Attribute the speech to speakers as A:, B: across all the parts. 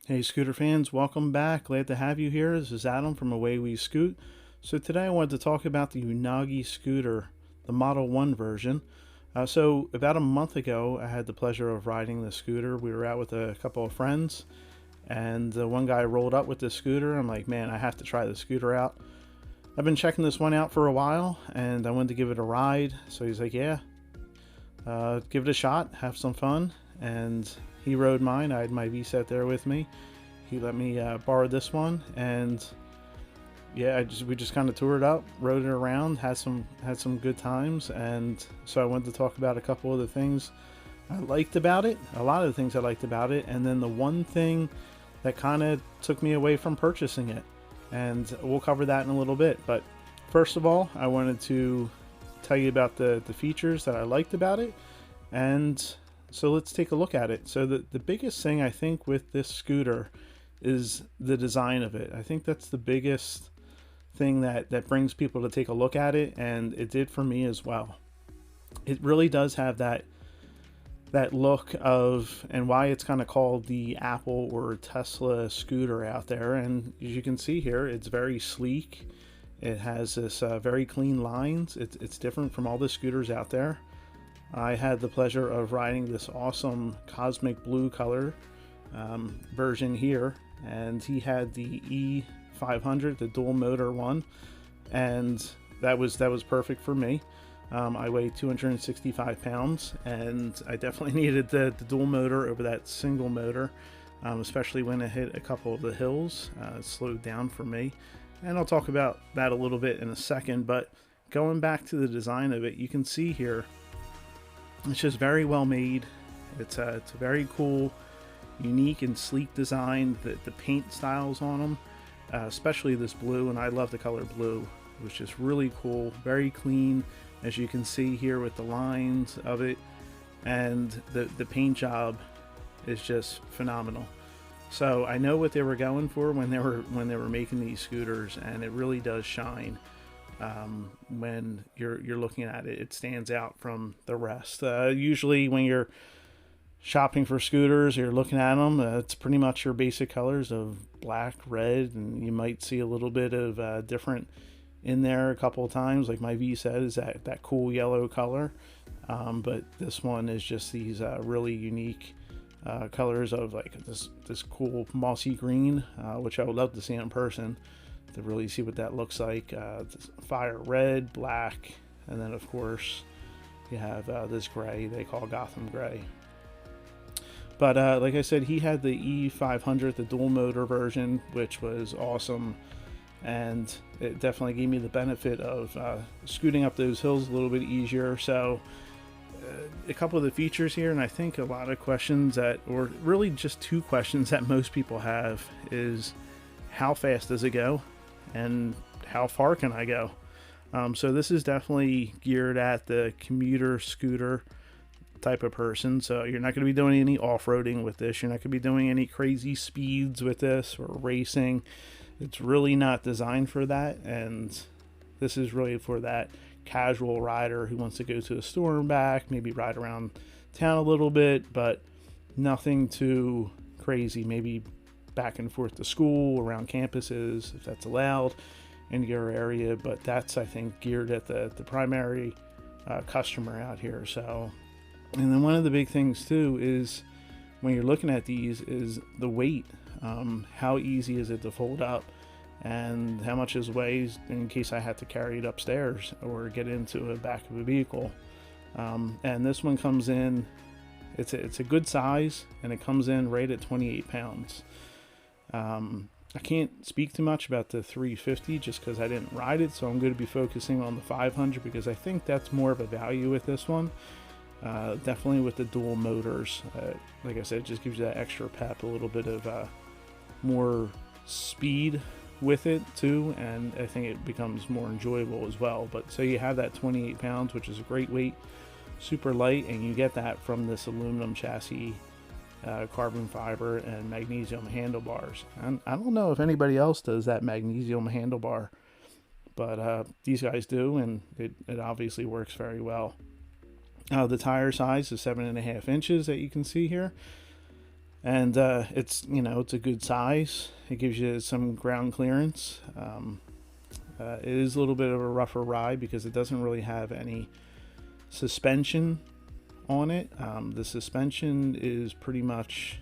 A: Hey scooter fans, welcome back. Glad to have you here. This is Adam from AWAYWESCOOT. So today I wanted to talk about the Unagi scooter, the Model 1 version. So about a month ago, I had the pleasure of riding the scooter. We were out with a couple of friends, and one guy rolled up with the scooter. I'm like, man, I have to try the scooter out. I've been checking this one out for a while, and I wanted to give it a ride. So he's like, yeah, give it a shot, have some fun. And he rode mine. I had my vsett there with me. He let me borrow this one, and yeah, we just kind of toured up, rode it around, had some good times. And so I wanted to talk about a couple of the things I liked about it, a lot of the things I liked about it, and then the one thing that kind of took me away from purchasing it. And we'll cover that in a little bit. But first of all, I wanted to tell you about the features that I liked about it. And so let's take a look at it. So the biggest thing I think with this scooter is the design of it. I think that's the biggest thing that brings people to take a look at it, and it did for me as well. It really does have that look of, and why it's kind of called the Apple or Tesla scooter out there. And as you can see here, it's very sleek. It has this very clean lines. It's different from all the scooters out there. I had the pleasure of riding this awesome cosmic blue color version here, and he had the E500, the dual motor one, and that was perfect for me. I weigh 265 pounds, and I definitely needed the dual motor over that single motor, especially when I hit a couple of the hills. It slowed down for me, and I'll talk about that a little bit in a second. But going back to the design of it, you can see here, it's just very well made. It's a very cool, unique and sleek design. The paint styles on them, especially this blue, and I love the color blue. It was just really cool, very clean, as you can see here with the lines of it, and the paint job is just phenomenal. So I know what they were going for when they were making these scooters, and it really does shine. When you're looking at it, it stands out from the rest. Usually when you're shopping for scooters, you're looking at them, it's pretty much your basic colors of black, red, and you might see a little bit of different in there a couple of times. Like my vsett is that cool yellow color, but this one is just these really unique colors of like this cool mossy green, which I would love to see in person to really see what that looks like. Fire red, black, and then of course you have this gray they call Gotham gray. But like I said, he had the E500, the dual motor version, which was awesome, and it definitely gave me the benefit of scooting up those hills a little bit easier. So a couple of the features here, and I think a lot of questions or really just two questions that most people have, is how fast does it go, and how far can I go? So this is definitely geared at the commuter scooter type of person. So you're not going to be doing any off-roading with this. You're not going to be doing any crazy speeds with this or racing. It's really not designed for that, and this is really for that casual rider who wants to go to a store and back, maybe ride around town a little bit, but nothing too crazy. Maybe back and forth to school, around campuses, if that's allowed in your area. But that's, I think, geared at the primary customer out here. So, and then one of the big things too is when you're looking at these is the weight. How easy is it to fold up, and how much it weighs in case I had to carry it upstairs or get into the back of a vehicle. And this one comes in, it's a good size, and it comes in right at 28 pounds. I can't speak too much about the 350 just because I didn't ride it, so I'm going to be focusing on the 500 because I think that's more of a value with this one. Definitely with the dual motors. Like I said, it just gives you that extra pep, a little bit of more speed with it too, and I think it becomes more enjoyable as well. But so you have that 28 pounds, which is a great weight, super light, and you get that from this aluminum chassis, carbon fiber, and magnesium handlebars. And I don't know if anybody else does that magnesium handlebar, but these guys do, and it obviously works very well. The tire size is 7.5 inches that you can see here. And it's, you know, it's a good size. It gives you some ground clearance. It is a little bit of a rougher ride because it doesn't really have any suspension on it. The suspension is pretty much,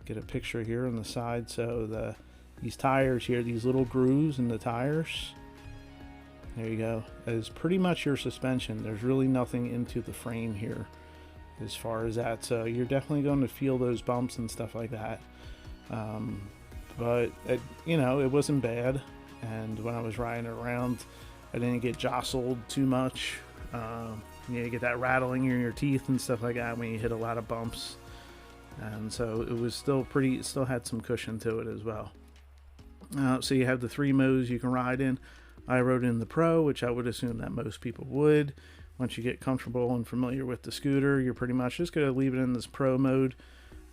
A: get a picture here on the side. So these tires here, these little grooves in the tires, there you go, is pretty much your suspension. There's really nothing into the frame here as far as that, so you're definitely going to feel those bumps and stuff like that. But you know, it wasn't bad, and when I was riding around, I didn't get jostled too much. You get that rattling in your teeth and stuff like that when you hit a lot of bumps, and so it was still pretty, it still had some cushion to it as well. So you have the 3 modes you can ride in. I rode in the Pro, which I would assume that most people would. Once you get comfortable and familiar with the scooter, you're pretty much just going to leave it in this Pro mode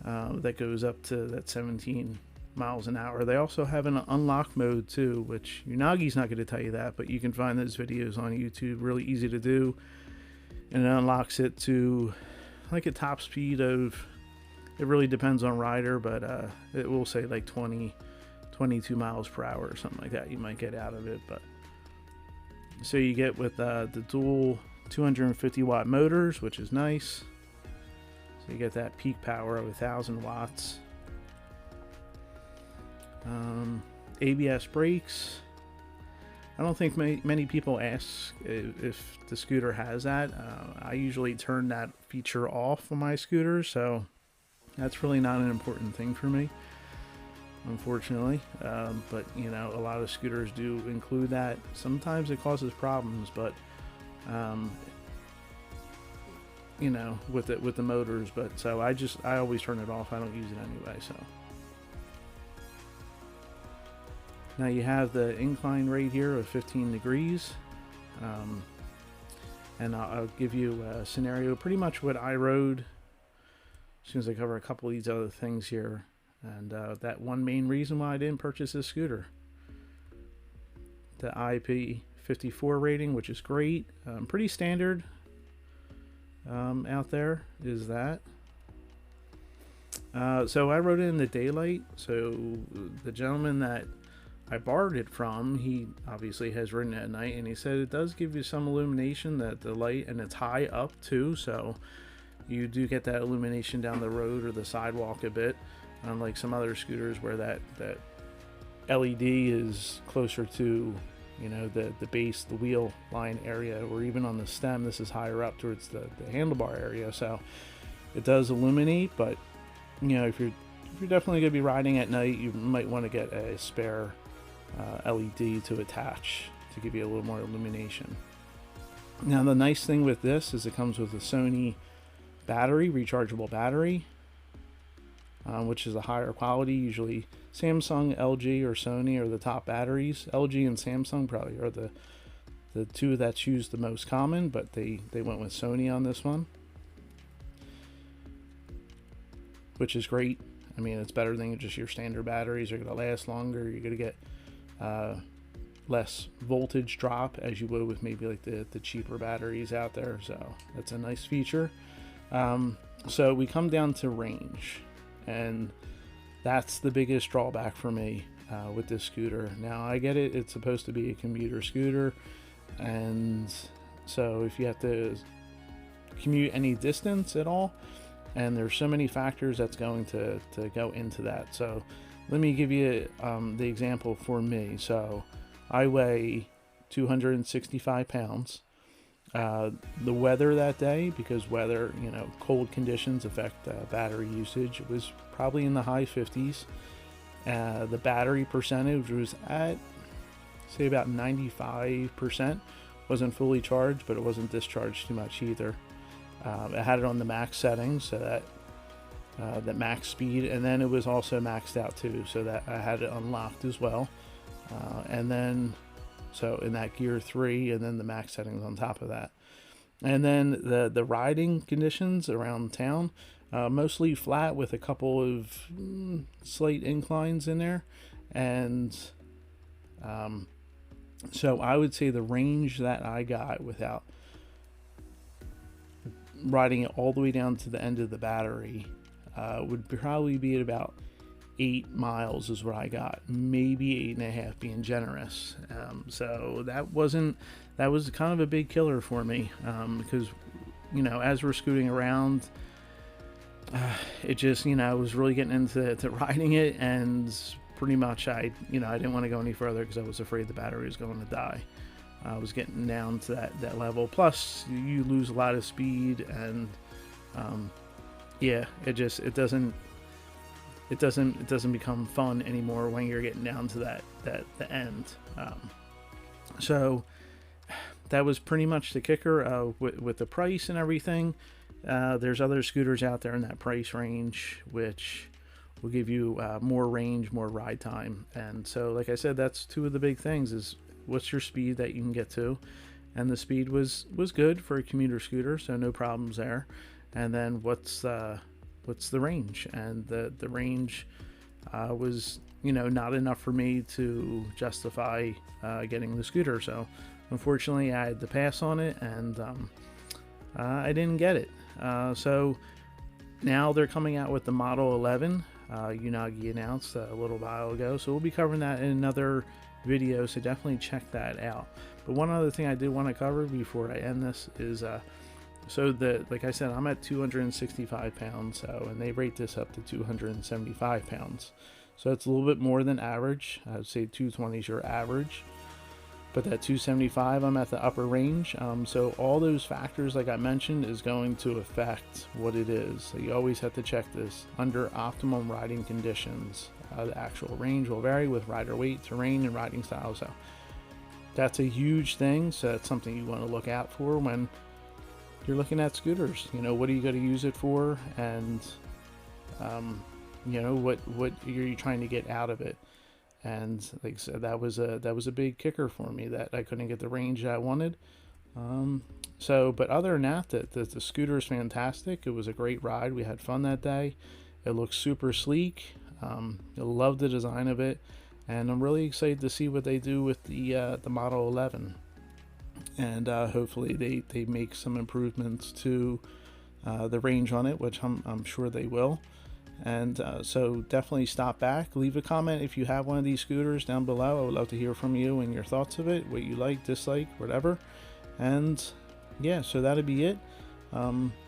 A: that goes up to that 17 miles an hour. They also have an unlock mode too, which Unagi's not going to tell you that, but you can find those videos on YouTube, really easy to do. And it unlocks it to like a top speed of, it really depends on rider, but it will say like 22 miles per hour or something like that you might get out of it. But so you get with the dual 250 watt motors, which is nice. So you get that peak power of 1,000 watts. ABS brakes. I don't think many people ask if the scooter has that. I usually turn that feature off on my scooter, so that's really not an important thing for me, unfortunately. But you know, a lot of scooters do include that. Sometimes it causes problems, but you know, with the motors. But so I always turn it off. I don't use it anyway. So now you have the incline rate here of 15 degrees, and I'll give you a scenario, pretty much what I rode, as soon as I cover a couple of these other things here. And that one main reason why I didn't purchase this scooter, the Ip54 rating, which is great, pretty standard out there, is that. So I rode it in the daylight. So the gentleman that I borrowed it from, he obviously has ridden at night, and he said it does give you some illumination, that the light, and it's high up too, so you do get that illumination down the road or the sidewalk a bit. Unlike some other scooters where that LED is closer to, you know, the base, the wheel line area, or even on the stem, this is higher up towards the handlebar area. So it does illuminate, but you know, if you're definitely going to be riding at night, you might want to get a spare LED to attach to give you a little more illumination. Now the nice thing with this is it comes with a Sony battery, rechargeable battery, which is a higher quality. Usually Samsung, LG, or Sony are the top batteries. LG and Samsung probably are the two that's used the most common, but they went with Sony on this one, which is great. I mean, it's better than just your standard batteries. They're going to last longer. You're going to get less voltage drop as you would with maybe like the cheaper batteries out there. So that's a nice feature. So we come down to range, and that's the biggest drawback for me with this scooter. Now I get it, it's supposed to be a commuter scooter, and so if you have to commute any distance at all, and there's so many factors that's going to go into that. So let me give you the example for me. So I weigh 265 pounds. The weather that day, because weather, you know, cold conditions affect battery usage, it was probably in the high 50s. The battery percentage was at, say, about 95%. Wasn't fully charged, but it wasn't discharged too much either. I had it on the max settings, so that max speed, and then it was also maxed out too, so that I had it unlocked as well. And then so in that gear 3, and then the max settings on top of that. And then the riding conditions around town, mostly flat with a couple of slight inclines in there. And so I would say the range that I got without riding it all the way down to the end of the battery would probably be at about 8 miles is what I got, maybe 8.5 being generous. So that was kind of a big killer for me, because as we're scooting around, it just I was really getting into riding it, and pretty much I didn't want to go any further because I was afraid the battery was going to die. I was getting down to that level. Plus you lose a lot of speed, and yeah, it doesn't become fun anymore when you're getting down to the end. So that was pretty much the kicker, with the price and everything. There's other scooters out there in that price range which will give you more range, more ride time. And so, like I said, that's two of the big things: is what's your speed that you can get to, and the speed was good for a commuter scooter, so no problems there. And then what's the range, and the range was not enough for me to justify getting the scooter. So unfortunately I had to pass on it, and I didn't get it. So now they're coming out with the Model 11. Unagi announced a little while ago, so we'll be covering that in another video, so definitely check that out. But one other thing I did want to cover before I end this is so like I said, I'm at 265 pounds, and they rate this up to 275 pounds. So it's a little bit more than average. I would say 220 is your average. But that 275, I'm at the upper range. So all those factors, like I mentioned, is going to affect what it is. So you always have to check this. Under optimum riding conditions, the actual range will vary with rider weight, terrain, and riding style. So that's a huge thing. So that's something you want to look out for when you're looking at scooters. What are you going to use it for, and what are you trying to get out of it? And like I said, that was a big kicker for me, that I couldn't get the range I wanted. But other than that, the scooter is fantastic. It was a great ride. We had fun that day. It looks super sleek. I love the design of it, and I'm really excited to see what they do with the Model 11. And hopefully they make some improvements to the range on it, which I'm sure they will. And so definitely stop back, leave a comment if you have one of these scooters down below. I would love to hear from you and your thoughts of it, what you like, dislike, whatever. And yeah, so that'll be it.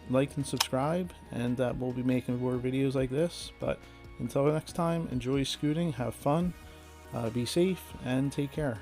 A: Like and subscribe, and we'll be making more videos like this. But until next time, enjoy scooting, have fun, be safe, and take care.